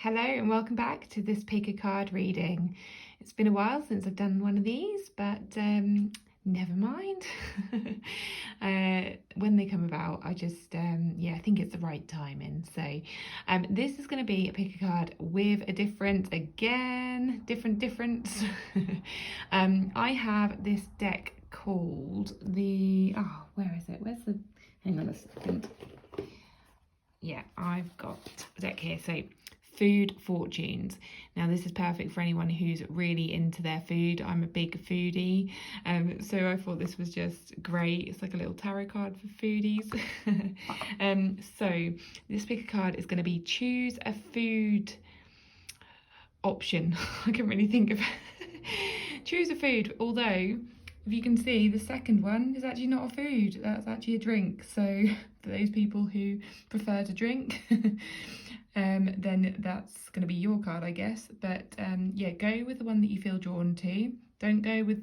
Hello and welcome back to this pick a card reading. It's been a while since I've done one of these, but never mind. When they come about, I just, I think it's the right timing. So this is going to be a pick a card with a difference difference. I have this deck called where is it? Hang on a second. Yeah, I've got a deck here. So Food Fortunes. Now this is perfect for anyone who's really into their food. I'm a big foodie, so I thought this was just great. It's like a little tarot card for foodies. So this pick a card is going to be choose a food option. I can't really think of choose a food, although if you can see, the second one is actually not a food, that's actually a drink. So for those people who prefer to drink, then that's going to be your card, I guess. But yeah, go with the one that you feel drawn to. Don't go with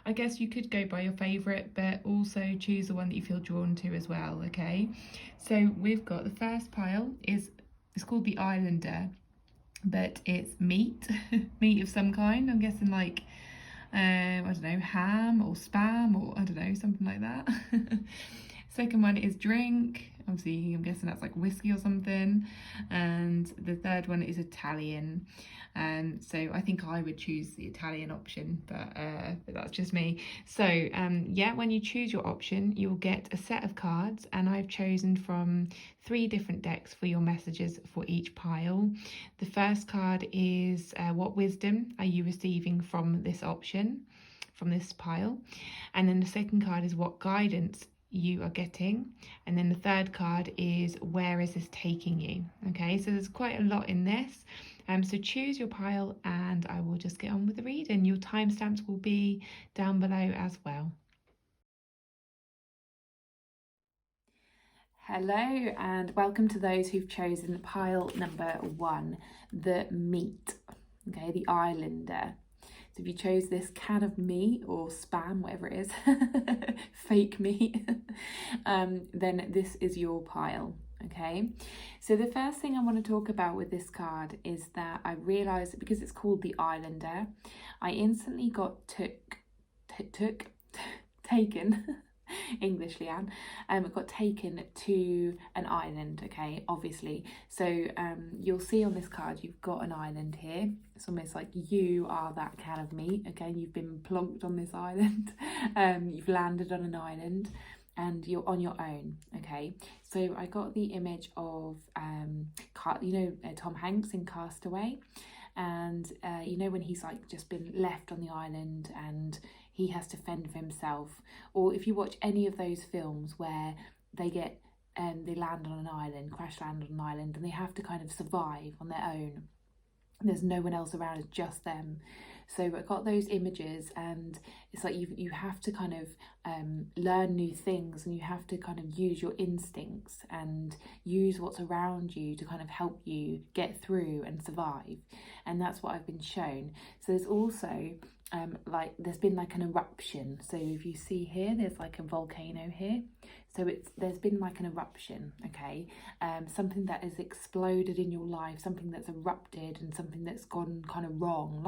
I guess you could go by your favourite, but also choose the one that you feel drawn to as well, okay? So we've got the first pile it's called the Islander, but it's meat, meat of some kind. I'm guessing like I don't know, ham or spam or I don't know, something like that. Second one is drink. Obviously, I'm guessing that's like whiskey or something. And the third one is Italian. So I think I would choose the Italian option, but that's just me. So yeah, when you choose your option, you'll get a set of cards, and I've chosen from 3 different decks for your messages for each pile. The first card is what wisdom are you receiving from this option, from this pile? And then the second card is what guidance you are getting, and then the third card is where is this taking you? Okay, so there's quite a lot in this. So choose your pile and I will just get on with the reading. Your timestamps will be down below as well. Hello and welcome to those who've chosen pile number 1, the meat, okay, the Islander. So if you chose this can of meat or spam, whatever it is, fake meat, then this is your pile, okay? So the first thing I want to talk about with this card is that I realised that because it's called the Islander, I instantly got taken English, Leanne, got taken to an island, okay, obviously. So you'll see on this card you've got an island here. It's almost like you are that can of meat, okay? You've been plonked on this island. You've landed on an island and you're on your own, okay? So I got the image of Tom Hanks in Castaway, and you know when he's like just been left on the island and he has to fend for himself. Or if you watch any of those films where they get they land on an island, crash land on an island, and they have to kind of survive on their own. There's no one else around, it's just them. So I got those images, and it's like you have to kind of learn new things, and you have to kind of use your instincts and use what's around you to kind of help you get through and survive. And that's what I've been shown. So there's also there's been like an eruption. So if you see here, there's like a volcano here. So there's been like an eruption, okay? Something that has exploded in your life, something that's erupted and something that's gone kind of wrong.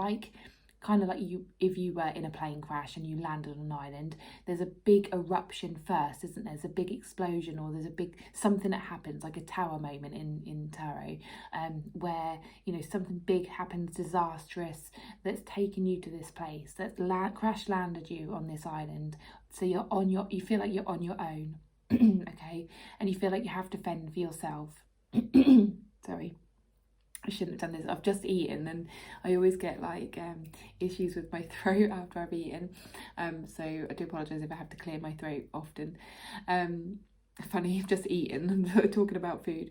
Kind of like if you were in a plane crash and you landed on an island, there's a big eruption first, isn't there? There's a big explosion, or there's a big something that happens, like a tower moment in tarot, where something big happens, disastrous, that's taken you to this place, that's crash landed you on this island. So you feel like you're on your own, okay, and you feel like you have to fend for yourself. Sorry, I shouldn't have done this. I've just eaten and I always get like issues with my throat after I've eaten. So I do apologise if I have to clear my throat often. Funny, I've just eaten and talking about food.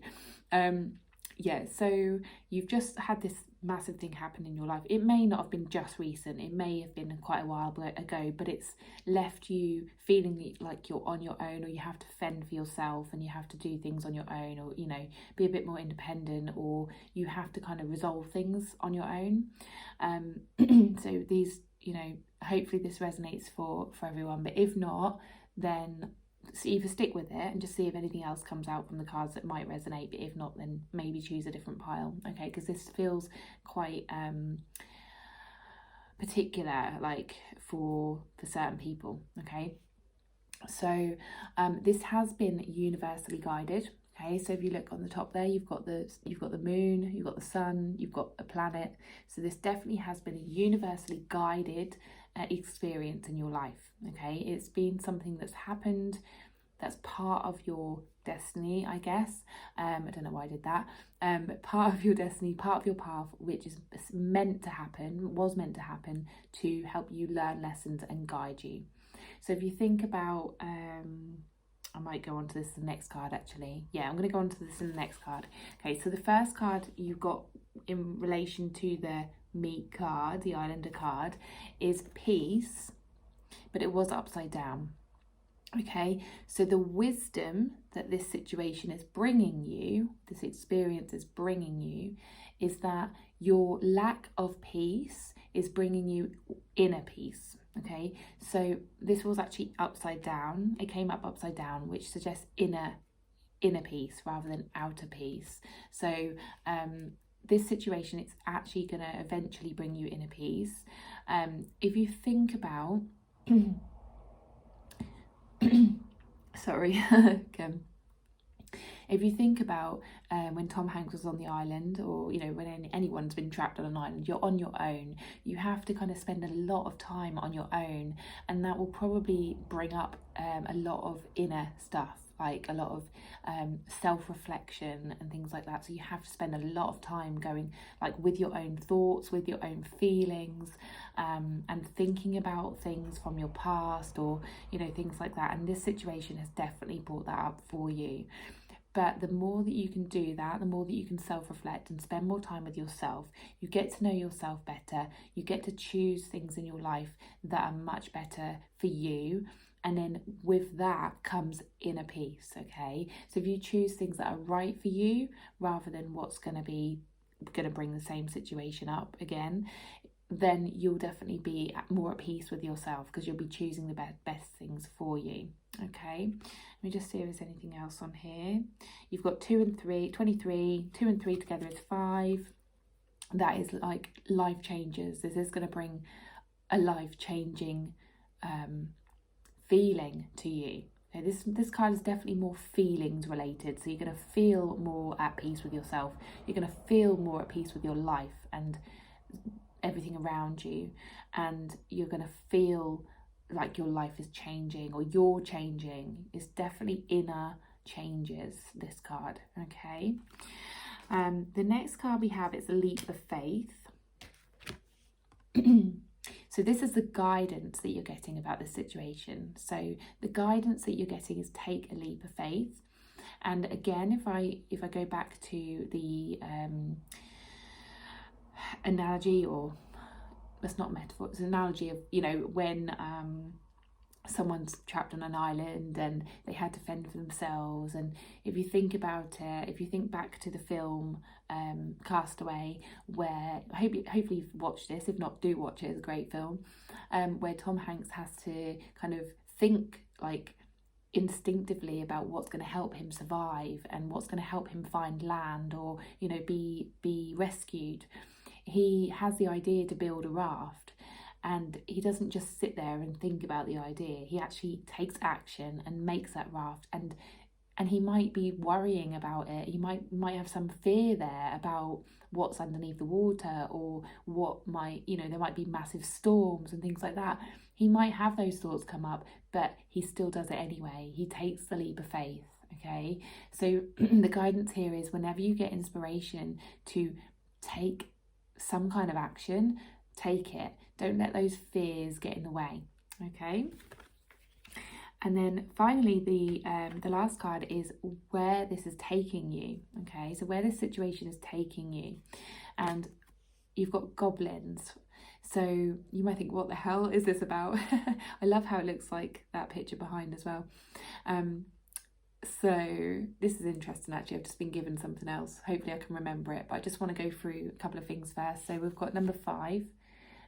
Yeah, so you've just had this massive thing happen in your life. It may not have been just recent, it may have been quite a while ago, but it's left you feeling like you're on your own, or you have to fend for yourself and you have to do things on your own, or be a bit more independent, or you have to kind of resolve things on your own. So these, hopefully this resonates for everyone, but if not, then either stick with it and just see if anything else comes out from the cards that might resonate, but if not, then maybe choose a different pile, okay? Because this feels quite particular, like for certain people, okay? So this has been universally guided. Okay, so if you look on the top there, you've got the moon, you've got the sun, you've got a planet. So this definitely has been a universally guided experience in your life. Okay, it's been something that's happened, that's part of your destiny, I guess. I don't know why I did that. But part of your destiny, part of your path, which is meant to happen, was meant to happen to help you learn lessons and guide you. So if you think about, I might go on to this in the next card actually. Yeah, I'm going to go on to this in the next card. Okay, so the first card you've got in relation to the Meek card, the Islander card, is peace, but it was upside down. Okay, so the wisdom that this situation is bringing you, this experience is bringing you, is that your lack of peace is bringing you inner peace. Okay, so this was actually upside down. It came up upside down, which suggests inner peace rather than outer peace. So this situation, it's actually going to eventually bring you inner peace. If you think about sorry again. If you think about when Tom Hanks was on the island, or when anyone's been trapped on an island, you're on your own. You have to kind of spend a lot of time on your own, and that will probably bring up a lot of inner stuff, like a lot of self-reflection and things like that. So you have to spend a lot of time going like with your own thoughts, with your own feelings, and thinking about things from your past, or things like that. And this situation has definitely brought that up for you. But the more that you can do that, the more that you can self-reflect and spend more time with yourself, you get to know yourself better. You get to choose things in your life that are much better for you. And then with that comes inner peace, okay? So if you choose things that are right for you, rather than what's going to bring the same situation up again, then you'll definitely be more at peace with yourself, because you'll be choosing the best things for you, okay? Let me just see if there's anything else on here. You've got 2 and 3, 23, 2 and 3 together is 5. That is like life changes. This is going to bring a life-changing feeling to you. Okay, this card is definitely more feelings related. So you're going to feel more at peace with yourself. You're going to feel more at peace with your life and everything around you, and you're going to feel like your life is changing, or you're changing. It's definitely inner changes, this card, okay? The next card we have is a leap of faith. So this is the guidance that you're getting about this situation. So the guidance that you're getting is take a leap of faith. And again, if I go back to the analogy, or it's not metaphor, it's an analogy of when someone's trapped on an island and they had to fend for themselves. And if you think about it, if you think back to the film Castaway, where hopefully you've watched this, if not, do watch it, it's a great film, where Tom Hanks has to kind of think like instinctively about what's going to help him survive and what's going to help him find land, or be rescued. He has the idea to build a raft, and he doesn't just sit there and think about the idea. He actually takes action and makes that raft, and he might be worrying about it. He might have some fear there about what's underneath the water, or what might, there might be massive storms and things like that. He might have those thoughts come up, but he still does it anyway. He takes the leap of faith, okay? So the guidance here is, whenever you get inspiration to take some kind of action, take it. Don't let those fears get in the way, okay? And then finally, the last card is where this is taking you, okay? So where this situation is taking you, and you've got goblins. So you might think, what the hell is this about? I love how it looks like that picture behind as well. So this is interesting, actually. I've just been given something else. Hopefully I can remember it, but I just want to go through a couple of things first. So we've got number 5,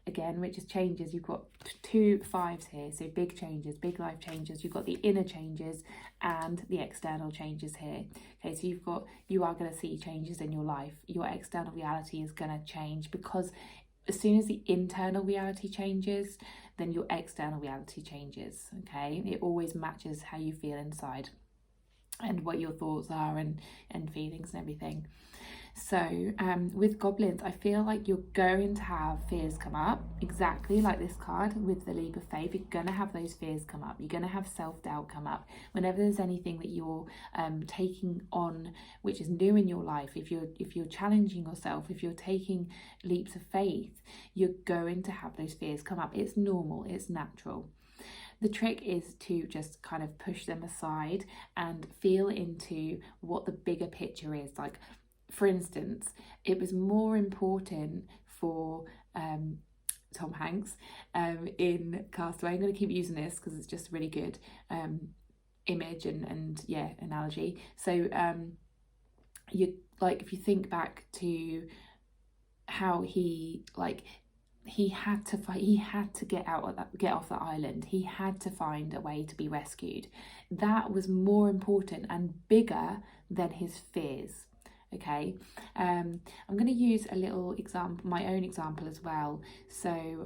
again, which is changes. You've got 2 5s here, so big changes, big life changes. You've got the inner changes and the external changes here. Okay, so you are going to see changes in your life. Your external reality is going to change, because as soon as the internal reality changes, then your external reality changes. Okay, it always matches how you feel inside and what your thoughts are and feelings and everything. So with goblins, I feel like you're going to have fears come up, exactly like this card with the leap of faith. You're going to have those fears come up. You're going to have self-doubt come up. Whenever there's anything that you're taking on which is new in your life, if you're challenging yourself, if you're taking leaps of faith, you're going to have those fears come up. It's normal, it's natural. The trick is to just kind of push them aside and feel into what the bigger picture is. Like, for instance, it was more important for Tom Hanks in Castaway. I'm going to keep using this because it's just a really good image and analogy. So you like, if you think back to how he had to fight, he had to get off the island, he had to find a way to be rescued. That was more important and bigger than his fears. Okay, I'm going to use a little example, my own example as well. So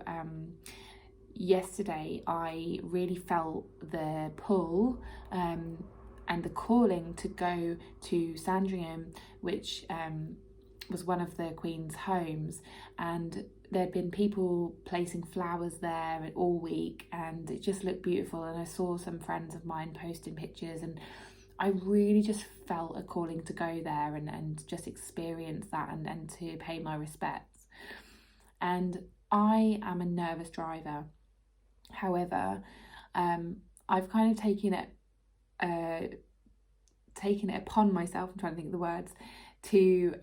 yesterday I really felt the pull and the calling to go to Sandringham, which was one of the Queen's homes, and there'd been people placing flowers there all week, and it just looked beautiful. And I saw some friends of mine posting pictures, and I really just felt a calling to go there and just experience that and to pay my respects. And I am a nervous driver. However, I've kind of taken it upon myself, I'm trying to think of the words, to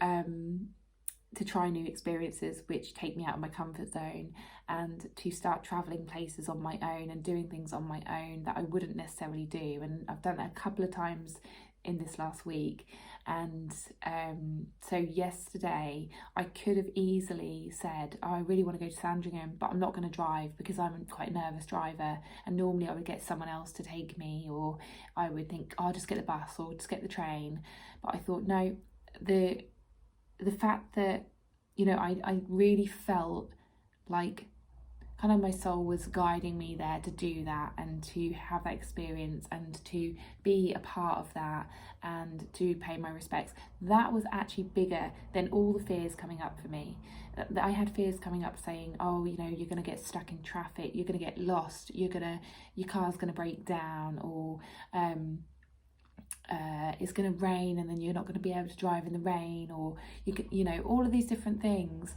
try new experiences which take me out of my comfort zone, and to start travelling places on my own and doing things on my own that I wouldn't necessarily do. And I've done that a couple of times in this last week. And so yesterday I could have easily said, I really want to go to Sandringham, but I'm not going to drive because I'm quite a nervous driver, and normally I would get someone else to take me, or I would think, I'll just get the bus or just get the train. But I thought, no, the fact that, I really felt like kind of my soul was guiding me there to do that, and to have that experience, and to be a part of that, and to pay my respects. That was actually bigger than all the fears coming up for me. I had fears coming up saying, oh, you're going to get stuck in traffic, you're going to get lost, your car's going to break down, or it's going to rain and then you're not going to be able to drive in the rain, or all of these different things.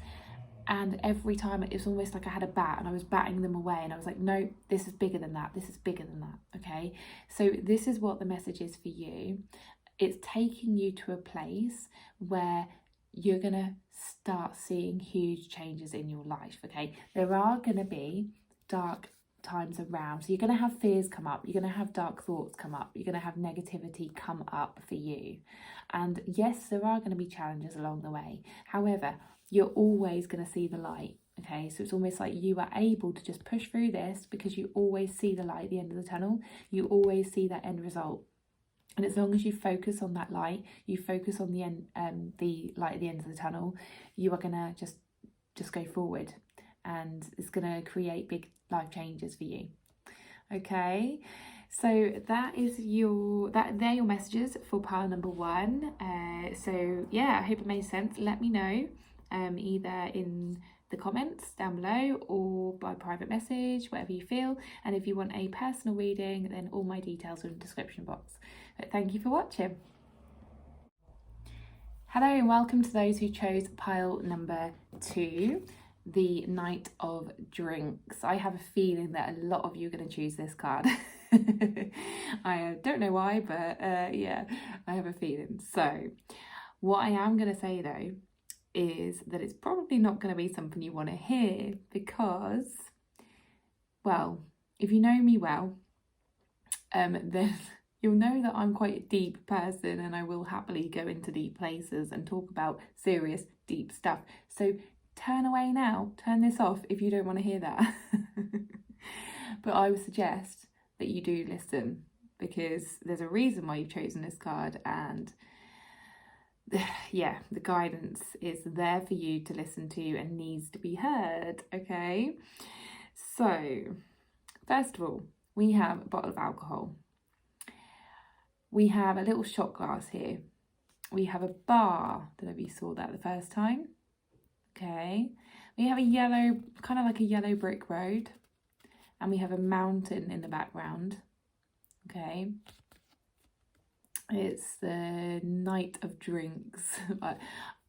And every time it was almost like I had a bat and I was batting them away, and I was like, no, this is bigger than that, this is bigger than that. Okay, so this is what the message is for you. It's taking you to a place where you're going to start seeing huge changes in your life. Okay, there are going to be dark times around, so you're going to have fears come up, you're going to have dark thoughts come up, you're going to have negativity come up for you. And yes, there are going to be challenges along the way. However, you're always going to see the light. Okay, so it's almost like you are able to just push through this because you always see the light at the end of the tunnel. You always see that end result. And as long as you focus on that light, you focus on the light at the end of the tunnel, you are going to just go forward, and it's going to create big life changes for you. Okay, so they're your messages for pile number 1. So yeah, I hope it made sense. Let me know either in the comments down below or by private message, whatever you feel. And if you want a personal reading, then all my details are in the description box. But thank you for watching. Hello and welcome to those who chose pile number 2, the Knight of Drinks. I have a feeling that a lot of you are going to choose this card. I don't know why, but yeah, I have a feeling. So what I am going to say though is that it's probably not going to be something you want to hear, because, well, if you know me well, then you'll know that I'm quite a deep person, and I will happily go into deep places and talk about serious, deep stuff. So turn away now, turn this off if you don't want to hear that. But I would suggest that you do listen, because there's a reason why you've chosen this card, and yeah, the guidance is there for you to listen to and needs to be heard, okay? So, first of all, we have a bottle of alcohol. We have a little shot glass here. We have a bar. I don't know if you saw that the first time. Okay. We have a yellow, kind of like a yellow brick road. And we have a mountain in the background. Okay. It's the Night of Drinks.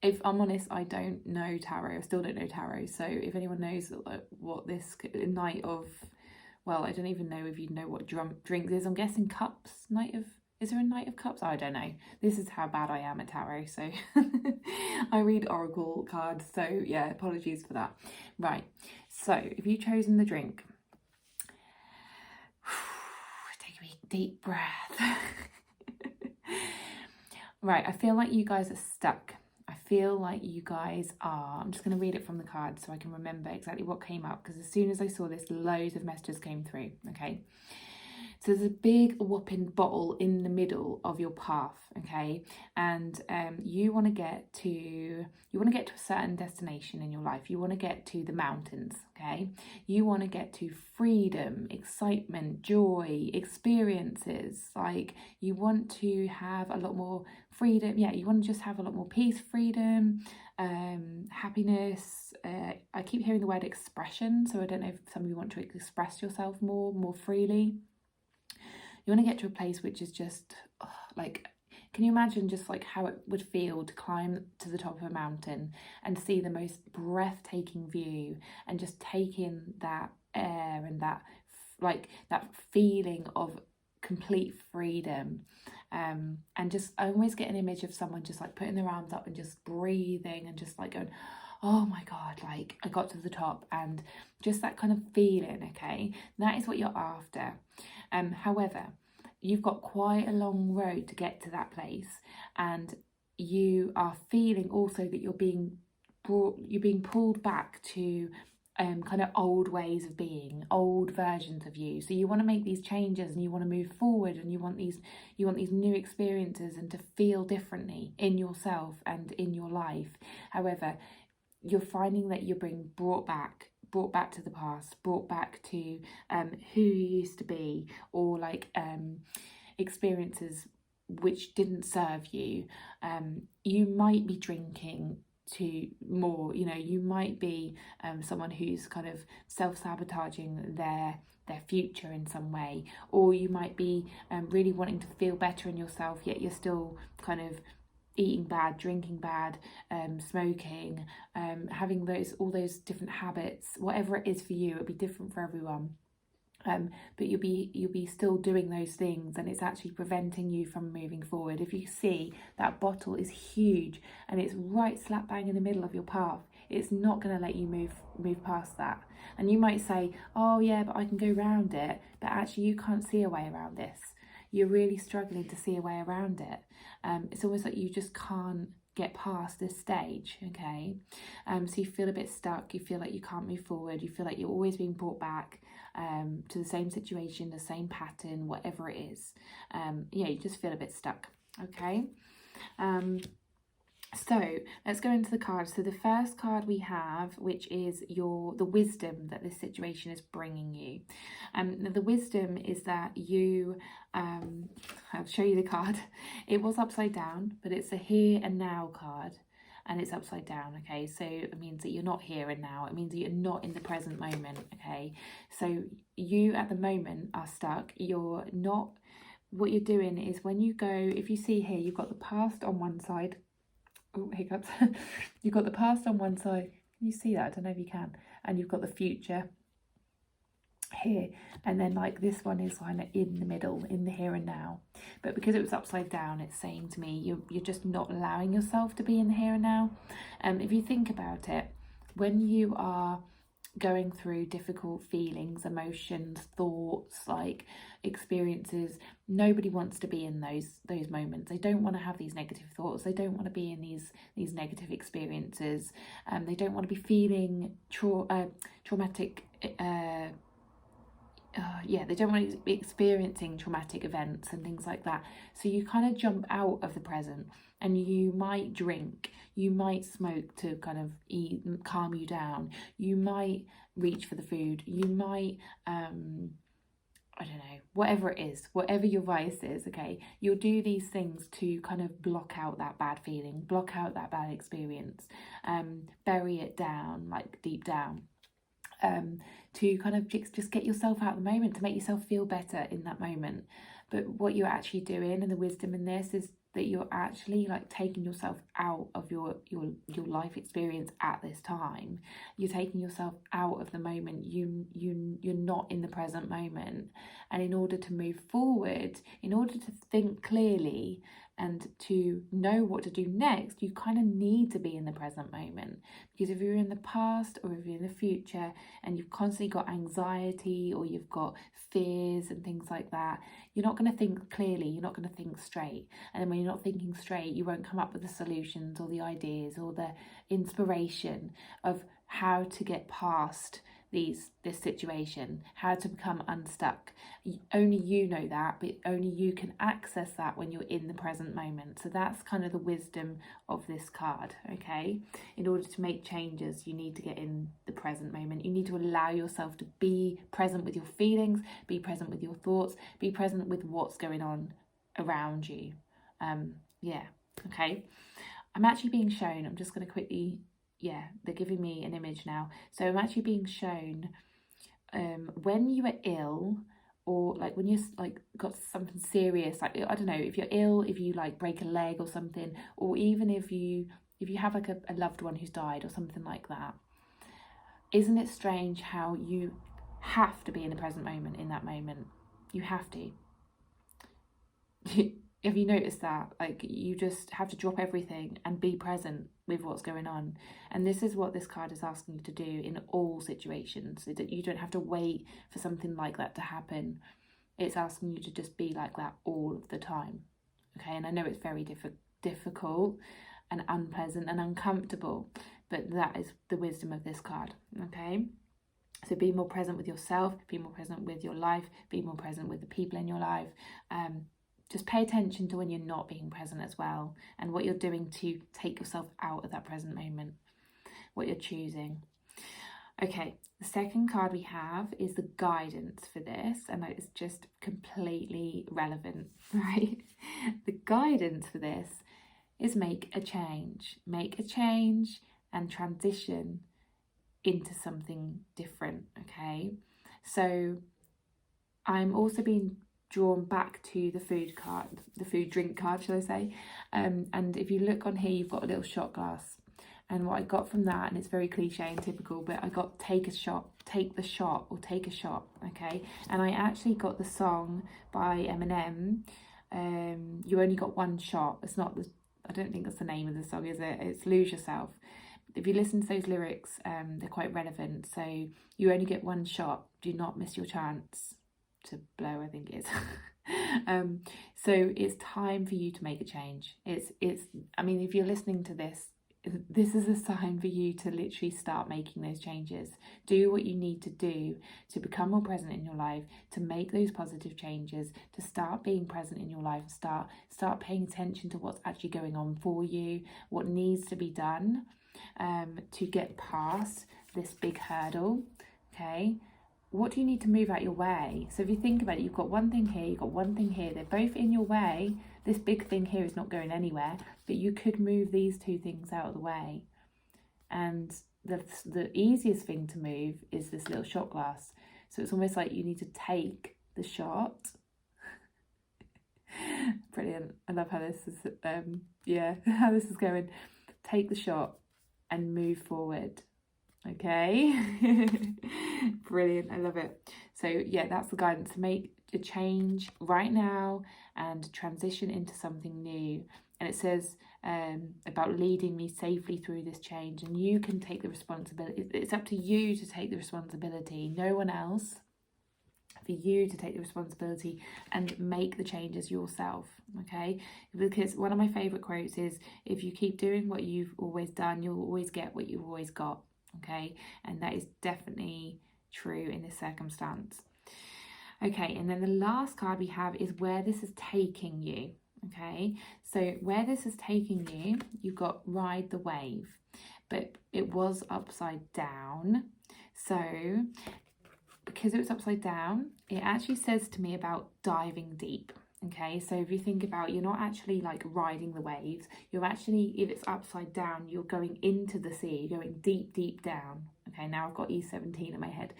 If I'm honest, I don't know tarot. I still don't know tarot. So if anyone knows what this night of, well, I don't even know if you know what drinks is. I'm guessing cups. Is there a Knight of Cups? I don't know. This is how bad I am at tarot. So I read oracle cards. So yeah, apologies for that. Right. So if you've chosen the drink, take a big deep breath. Right, I feel like you guys are stuck. I feel like you guys are, I'm just going to read it from the card so I can remember exactly what came up, because as soon as I saw this, loads of messages came through, okay? So there's a big whopping bottle in the middle of your path, okay? And you want to get to a certain destination in your life. You want to get to the mountains, okay? You want to get to freedom, excitement, joy, experiences. Like, you want to have a lot more freedom. Yeah, you want to just have a lot more peace, freedom, happiness. I keep hearing the word expression, so I don't know if some of you want to express yourself more freely. You want to get to a place which is just like, can you imagine just like how it would feel to climb to the top of a mountain and see the most breathtaking view, and just take in that air and that feeling of complete freedom. And just, I always get an image of someone just like putting their arms up and just breathing and just like going, oh my God, like I got to the top, and just that kind of feeling, okay? That is what you're after. However, you've got quite a long road to get to that place, and you are feeling also that you're being pulled back to kind of old ways of being, old versions of you. So you want to make these changes, and you want to move forward, and you want these new experiences, and to feel differently in yourself and in your life. However, you're finding that you're being brought back to the past, brought back to who you used to be, or like experiences which didn't serve you. You might be drinking to more, you might be someone who's kind of self-sabotaging their future in some way, or you might be really wanting to feel better in yourself, yet you're still kind of eating bad, drinking bad, smoking, having all those different habits. Whatever it is for you, it'll be different for everyone. But you'll be still doing those things, and it's actually preventing you from moving forward. If you see that bottle is huge and it's right slap bang in the middle of your path, it's not going to let you move past that. And you might say, oh yeah, but I can go around it. But actually you can't see a way around this. You're really struggling to see a way around it. It's almost like you just can't get past this stage, okay? So you feel a bit stuck, you feel like you can't move forward, you feel like you're always being brought back to the same situation, the same pattern, whatever it is. You just feel a bit stuck, okay? So let's go into the cards. So the first card we have, which is the wisdom that this situation is bringing you. The wisdom is that you, I'll show you the card. It was upside down, but it's a here and now card, and it's upside down, okay? So it means that you're not here and now. It means that you're not in the present moment, okay? So you at the moment are stuck. You're not, what you're doing is when you go, if you see here, you've got the past on one side. Oh, hiccups. You've got the past on one side. Can you see that? I don't know if you can. And you've got the future here. And then like this one is kind of in the middle, in the here and now. But because it was upside down, it's saying to me, you're just not allowing yourself to be in the here and now. If you think about it, when you are going through difficult feelings, emotions, thoughts, like experiences. Nobody wants to be in those moments. They don't want to have these negative thoughts. They don't want to be in these negative experiences. They don't want to be feeling traumatic. They don't want to be experiencing traumatic events and things like that. So you kind of jump out of the present, and you might drink, you might smoke to kind of calm you down, you might reach for the food, you might I don't know, whatever it is, whatever your vice is, okay, you'll do these things to kind of block out that bad feeling, block out that bad experience, bury it down, like deep down, to kind of just get yourself out of the moment, to make yourself feel better in that moment. But what you're actually doing, and the wisdom in this, is that you're actually like taking yourself out of your life experience at this time. You're taking yourself out of the moment. You're not in the present moment. And in order to move forward, in order to think clearly and to know what to do next, you kind of need to be in the present moment. Because if you're in the past or if you're in the future and you've constantly got anxiety or you've got fears and things like that, you're not going to think clearly, you're not going to think straight. And then when you're not thinking straight, you won't come up with the solutions or the ideas or the inspiration of how to get past this situation, how to become unstuck. Only you know that, but only you can access that when you're in the present moment. So that's kind of the wisdom of this card, okay? In order to make changes, you need to get in the present moment. You need to allow yourself to be present with your feelings, be present with your thoughts, be present with what's going on around you. Okay. I'm actually being shown, I'm just going to quickly, they're giving me an image now. So I'm actually being shown when you are ill, or like when you're like got something serious, like I don't know, if you're ill, if you like break a leg or something, or even if you have like a loved one who's died or something like that. Isn't it strange how you have to be in the present moment in that moment? You have to. Have you noticed that? Like, you just have to drop everything and be present with what's going on. And this is what this card is asking you to do in all situations. You don't have to wait for something like that to happen. It's asking you to just be like that all of the time. Okay, and I know it's very difficult and unpleasant and uncomfortable, but that is the wisdom of this card, okay? So be more present with yourself, be more present with your life, be more present with the people in your life. Just pay attention to when you're not being present as well, and what you're doing to take yourself out of that present moment, what you're choosing. Okay, the second card we have is the guidance for this, and it's just completely relevant, right? The guidance for this is make a change and transition into something different, okay? So I'm also being drawn back to the food drink card, shall I say, and if you look on here, you've got a little shot glass, and what I got from that, and it's very cliche and typical, but I got take the shot, okay? And I actually got the song by Eminem, You Only Got One Shot. It's not I don't think that's the name of the song, is it? It's Lose Yourself. If you listen to those lyrics, they're quite relevant. So you only get one shot, do not miss your chance to blow, I think it is. So it's time for you to make a change. I mean, if you're listening to this is a sign for you to literally start making those changes. Do what you need to do to become more present in your life, to make those positive changes, to start being present in your life, start paying attention to what's actually going on for you, what needs to be done to get past this big hurdle, okay? What do you need to move out your way? So if you think about it, you've got one thing here, you've got one thing here, they're both in your way. This big thing here is not going anywhere, but you could move these two things out of the way. And the easiest thing to move is this little shot glass. So it's almost like you need to take the shot. Brilliant. I love how this is, how this is going. Take the shot and move forward. Okay. Brilliant. I love it. So yeah, that's the guidance, to make a change right now and transition into something new. and it says about leading me safely through this change, and you can take the responsibility. It's up to you to take the responsibility, no one else, for you to take the responsibility and make the changes yourself, okay? Because one of my favourite quotes is, if you keep doing what you've always done, you'll always get what you've always got, okay? And that is definitely true in this circumstance. Okay, and then the last card we have is where this is taking you, okay? So where this is taking you, you've got ride the wave, but it was upside down. So because it was upside down, it actually says to me about diving deep. Okay, so if you think about, you're not actually like riding the waves, you're actually, if it's upside down, you're going into the sea, you're going deep, deep down. Okay, now I've got E17 in my head.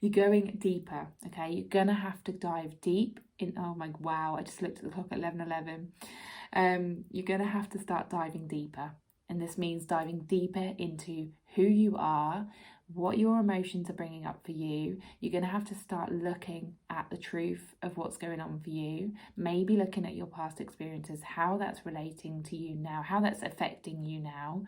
You're going deeper, okay? You're gonna have to dive deep in, oh my, wow, I just looked at the clock at 11:11. You're gonna have to start diving deeper. And this means diving deeper into who you are, what your emotions are bringing up for you. You're going to have to start looking at the truth of what's going on for you, maybe looking at your past experiences, how that's relating to you now, how that's affecting you now.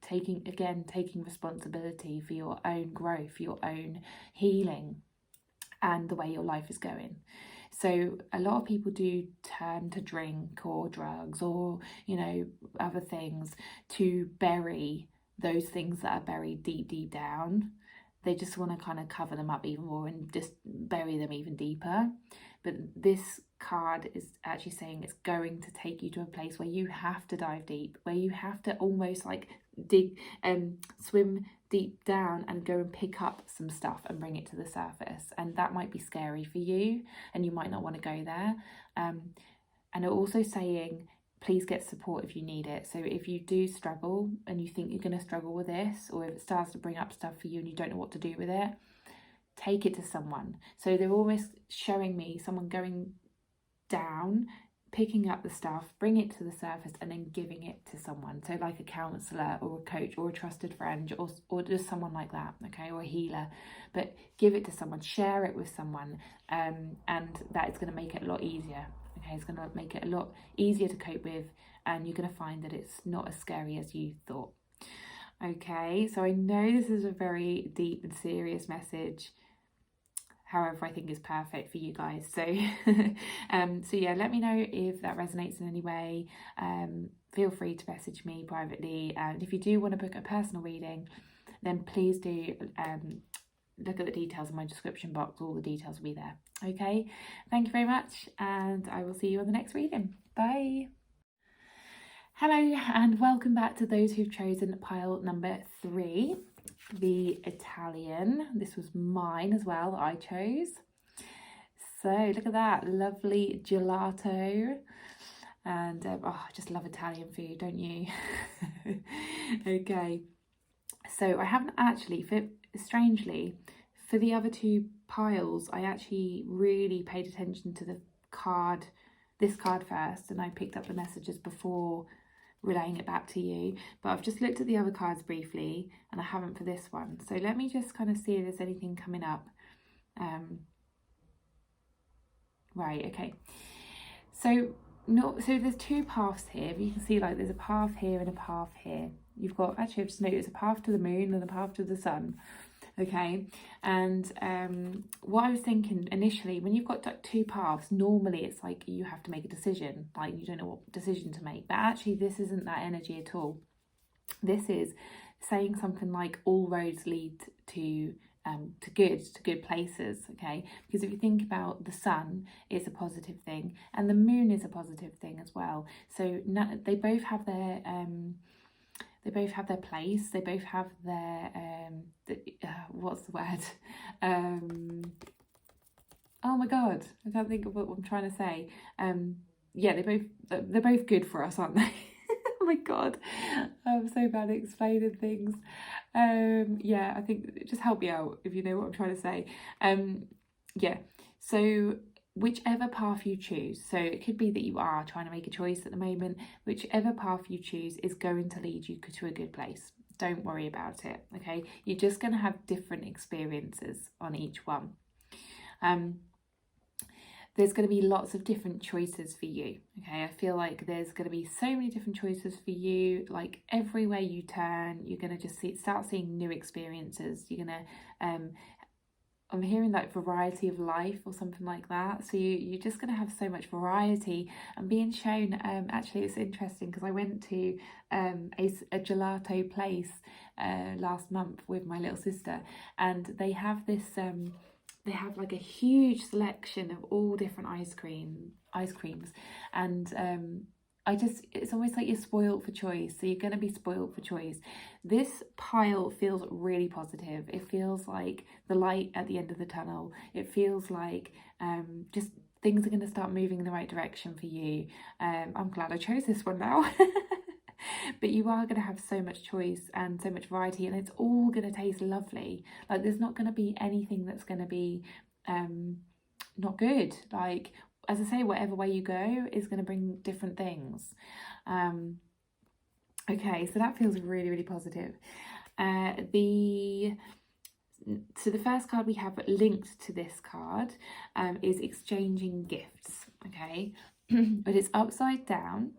Taking responsibility for your own growth, your own healing, and the way your life is going. So a lot of people do turn to drink or drugs or, you know, other things to bury those things that are buried deep, deep down. They just want to kind of cover them up even more and just bury them even deeper. But this card is actually saying it's going to take you to a place where you have to dive deep, where you have to almost like swim deep down and go and pick up some stuff and bring it to the surface. And that might be scary for you and you might not want to go there. And also saying, please get support if you need it. So if you do struggle and you think you're going to struggle with this, or if it starts to bring up stuff for you and you don't know what to do with it, take it to someone. So they're almost showing me someone going down, picking up the stuff, bring it to the surface and then giving it to someone. So like a counsellor or a coach or a trusted friend or just someone like that, okay, or a healer. But give it to someone, share it with someone, and that is going to make it a lot easier. Okay, it's going to make it a lot easier to cope with, and you're going to find that it's not as scary as you thought. Okay, so I know this is a very deep and serious message. However, I think it's perfect for you guys. So, so yeah, let me know if that resonates in any way. Feel free to message me privately. And if you do want to book a personal reading, then please do look at the details in my description box. All the details will be there. Okay, thank you very much, and I will see you on the next reading. Bye. Hello, and welcome back to those who've chosen pile number 3, the Italian. This was mine as well, I chose. So look at that, lovely gelato. And I just love Italian food, don't you? Okay, so I haven't actually, strangely, for the other 2 piles, I actually really paid attention to this card first, and I picked up the messages before relaying it back to you. But I've just looked at the other cards briefly, and I haven't for this one. So let me just kind of see if there's anything coming up. Right, okay. So there's 2 paths here. You can see like there's a path here and a path here. You've got, actually I've just noticed a path to the moon and a path to the sun. Okay, and what I was thinking initially, when you've got like 2 paths, normally it's like you have to make a decision, like you don't know what decision to make. But actually this isn't that energy at all. This is saying something like all roads lead to good places. Okay, because if you think about the sun, it's a positive thing, and the moon is a positive thing as well. So they both have their place. They both have their what's the word? Oh my god, I can't think of what I'm trying to say. Yeah, they're both good for us, aren't they? Oh my god, I'm so bad at explaining things. Yeah, I think just help me out if you know what I'm trying to say. Yeah, so whichever path you choose, so it could be that you are trying to make a choice at the moment, whichever path you choose is going to lead you to a good place. Don't worry about it, okay? You're just going to have different experiences on each one. there's going to be lots of different choices for you. Okay, I feel like there's going to be so many different choices for you. Like everywhere you turn, you're going to just start seeing new experiences. You're going to I'm hearing like variety of life or something like that. So you're just going to have so much variety and being shown. Actually, it's interesting because I went to a gelato place last month with my little sister, and they have this. They have like a huge selection of all different ice creams, and it's almost like you're spoiled for choice. So you're going to be spoiled for choice. This pile feels really positive. It feels like the light at the end of the tunnel. It feels like just things are going to start moving in the right direction for you. I'm glad I chose this one now. But you are going to have so much choice and so much variety, and it's all going to taste lovely. Like there's not going to be anything that's going to be not good. Like, as I say, whatever way you go is going to bring different things. Okay, so that feels really, really positive. So the first card we have linked to this card is exchanging gifts. Okay, but it's upside down.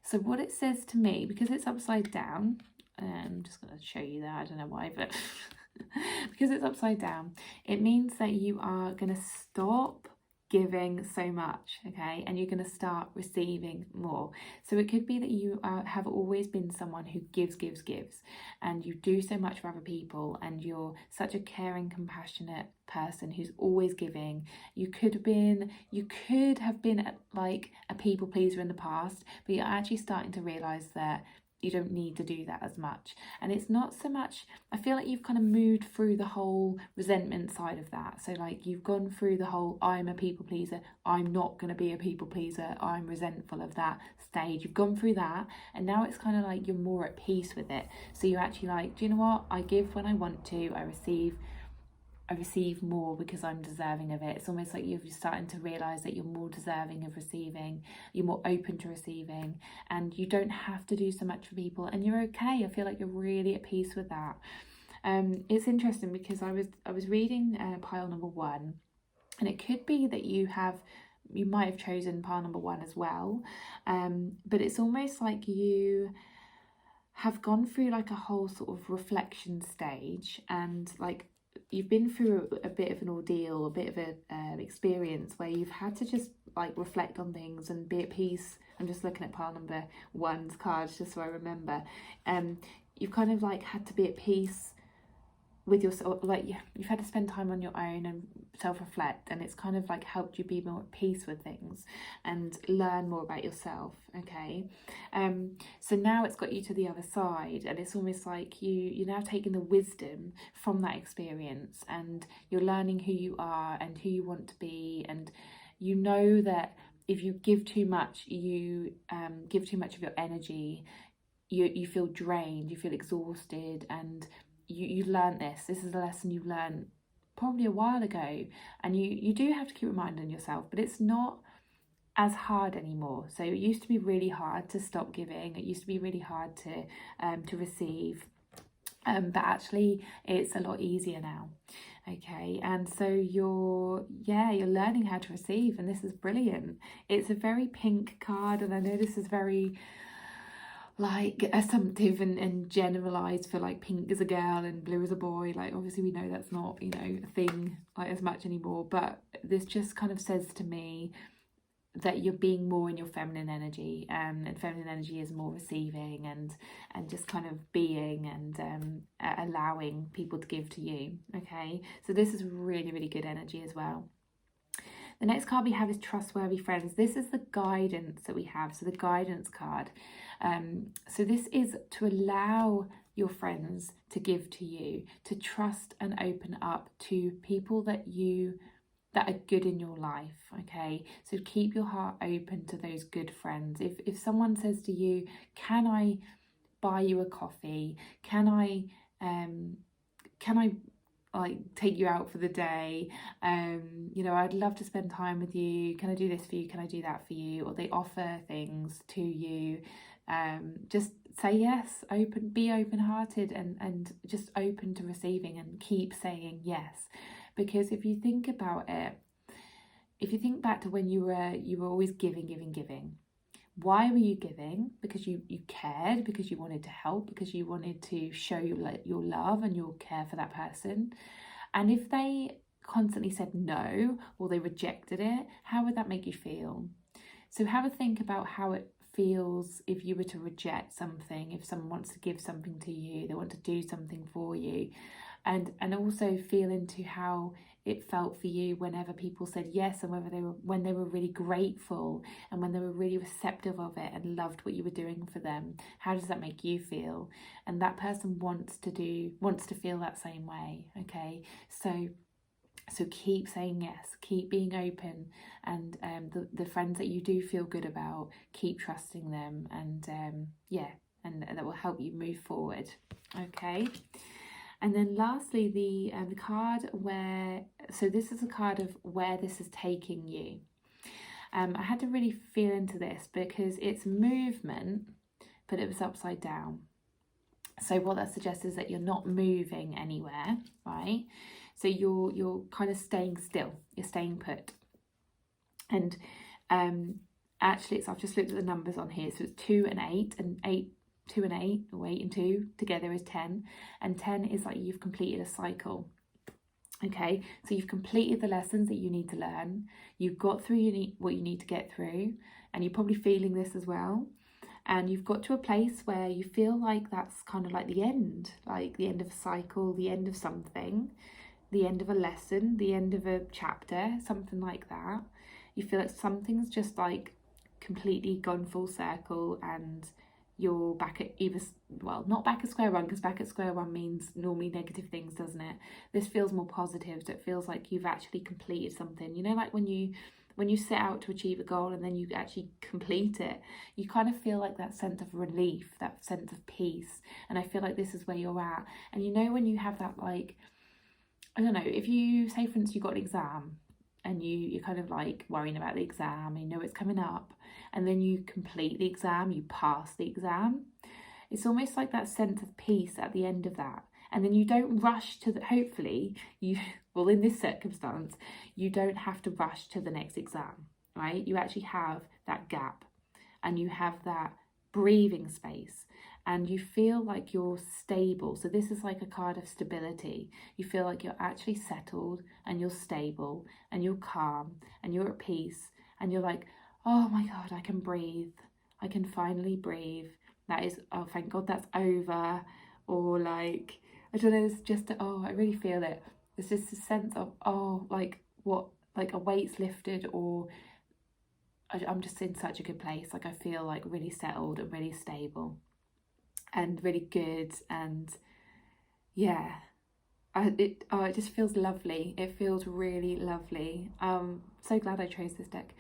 So what it says to me, because it's upside down, I'm just going to show you that, I don't know why, but because it's upside down, it means that you are going to stop giving so much, okay, and you're going to start receiving more. So it could be that you have always been someone who gives, and you do so much for other people, and you're such a caring, compassionate person who's always giving. You could have been like a people pleaser in the past, but you're actually starting to realize that you don't need to do that as much. And it's not so much, I feel like you've kind of moved through the whole resentment side of that. So like you've gone through the whole I'm a people pleaser, I'm not going to be a people pleaser, I'm resentful of that stage. You've gone through that, and now it's kind of like you're more at peace with it. So you're actually like, do you know what, I give when I want to, I receive more because I'm deserving of it. It's almost like you're starting to realise that you're more deserving of receiving, you're more open to receiving, and you don't have to do so much for people, and you're okay. I feel like you're really at peace with that. It's interesting because I was reading pile number 1, and it could be that you might have chosen pile number 1 as well, but it's almost like you have gone through like a whole sort of reflection stage, and like you've been through a bit of an ordeal, a bit of an experience where you've had to just like reflect on things and be at peace. I'm just looking at pile number 1's cards just so I remember. You've kind of like had to be at peace with yourself, like you've had to spend time on your own and self-reflect, and it's kind of like helped you be more at peace with things and learn more about yourself. Okay, so now it's got you to the other side, and it's almost like you're now taking the wisdom from that experience, and you're learning who you are and who you want to be, and you know that if you give too much, you give too much of your energy, you feel drained, you feel exhausted, and you learned this is a lesson you learned probably a while ago, and you do have to keep reminding yourself, but it's not as hard anymore. So it used to be really hard to stop giving, it used to be really hard to receive, but actually it's a lot easier now. Okay, and so you're learning how to receive, and this is brilliant. It's a very pink card, and I know this is very like assumptive and generalized for like pink is a girl and blue is a boy. Like obviously we know that's not, you know, a thing like as much anymore, but this just kind of says to me that you're being more in your feminine energy, and feminine energy is more receiving and just kind of being and allowing people to give to you. Okay, so this is really, really good energy as well. The next card we have is trustworthy friends. This is the guidance that we have, so the guidance card. So this is to allow your friends to give to you, to trust and open up to people that are good in your life. Okay, so keep your heart open to those good friends. If someone says to you, can I buy you a coffee, can I like take you out for the day, you know, I'd love to spend time with you, can I do this for you, can I do that for you, or they offer things to you, just say yes, be open-hearted and just open to receiving, and keep saying yes. Because if you think about it, if you think back to when you were always giving. Why were you giving? Because you cared, because you wanted to help, because you wanted to show your love and your care for that person. And if they constantly said no, or they rejected it, how would that make you feel? So have a think about how it feels if you were to reject something, if someone wants to give something to you, they want to do something for you. And also feel into how it felt for you whenever people said yes, and when they were really grateful, and when they were really receptive of it and loved what you were doing for them. How does that make you feel? And that person wants to feel that same way. Okay, so keep saying yes, keep being open, and the friends that you do feel good about, keep trusting them, and and that will help you move forward. Okay. And then lastly, the card so this is a card of where this is taking you. I had to really feel into this because it's movement, but it was upside down. So what that suggests is that you're not moving anywhere, right? So you're kind of staying still, you're staying put. And actually, I've just looked at the numbers on here. So it's 2 and 8, and 2 and 8, or 8 and 2 together is 10, and 10 is like you've completed a cycle. Okay, so you've completed the lessons that you need to learn, you've got through what you need to get through, and you're probably feeling this as well, and you've got to a place where you feel like that's kind of like the end of a cycle, the end of something, the end of a lesson, the end of a chapter, something like that. You feel like something's just like completely gone full circle, and you're back at not back at square one, because back at square one means normally negative things, doesn't it? This feels more positive. So it feels like you've actually completed something. You know, like when you set out to achieve a goal and then you actually complete it, you kind of feel like that sense of relief, that sense of peace. And I feel like this is where you're at. And you know, when you have that, like, I don't know, if you say, for instance, you got an exam and you're kind of like worrying about the exam, and you know it's coming up, and then you complete the exam, you pass the exam. It's almost like that sense of peace at the end of that. And then you don't rush to hopefully well, in this circumstance, you don't have to rush to the next exam, right? You actually have that gap, and you have that breathing space, and you feel like you're stable. So this is like a card of stability. You feel like you're actually settled, and you're stable, and you're calm, and you're at peace, and you're like, oh my God, I can breathe. I can finally breathe. That is, oh, thank God that's over. Or like, I don't know, it's just, oh, I really feel it. There's just a sense of, oh, like what, like a weight's lifted, or I'm just in such a good place. Like I feel like really settled and really stable and really good. And yeah, it just feels lovely. It feels really lovely. So glad I chose this deck,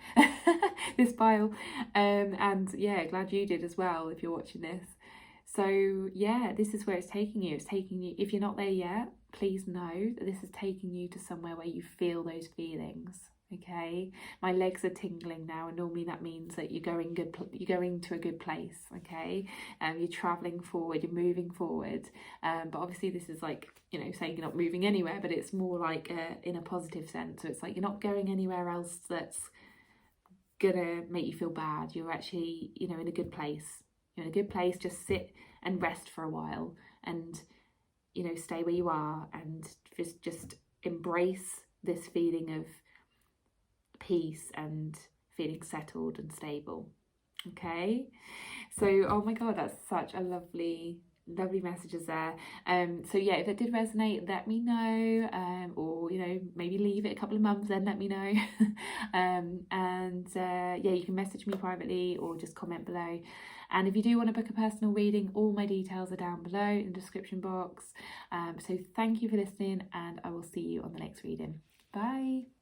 this pile, and yeah, glad you did as well if you're watching this. So yeah, this is where it's taking you. It's taking you, if you're not there yet, please know that this is taking you to somewhere where you feel those feelings. Okay, my legs are tingling now, and normally that means that you're going to a good place. Okay, you're traveling forward, you're moving forward, but obviously this is like, you know, saying you're not moving anywhere, but it's more like in a positive sense. So it's like you're not going anywhere else that's gonna make you feel bad. You're actually, you know, in a good place. You're in a good place. Just sit and rest for a while, and, you know, stay where you are, and just embrace this feeling of peace and feeling settled and stable. Okay, so oh my God, that's such a lovely messages there. So yeah, if it did resonate, let me know, or, you know, maybe leave it a couple of months, then let me know. Yeah, you can message me privately or just comment below. And if you do want to book a personal reading, all my details are down below in the description box. So thank you for listening, and I will see you on the next reading. Bye.